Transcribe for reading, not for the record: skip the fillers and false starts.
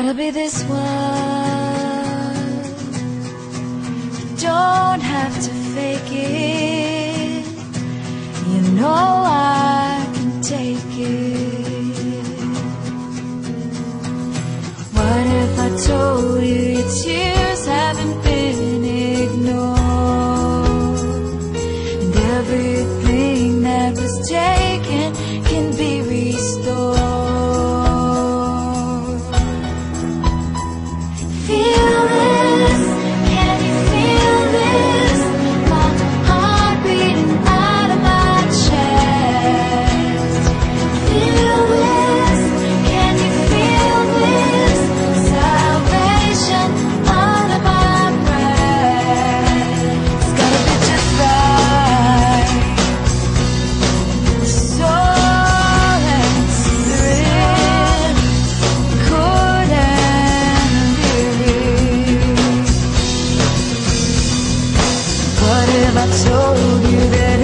gotta be this one. You don't have to fake it. You know I can take it. What if I told you your tears haven't been ignored, and everything that was taken can be restored? Feel this, can you feel this? My heart beating out of my chest. Feel this, can you feel this? Salvation under my breath. It's gotta be just right. The soul and spirit, cold and weary. What if I told you that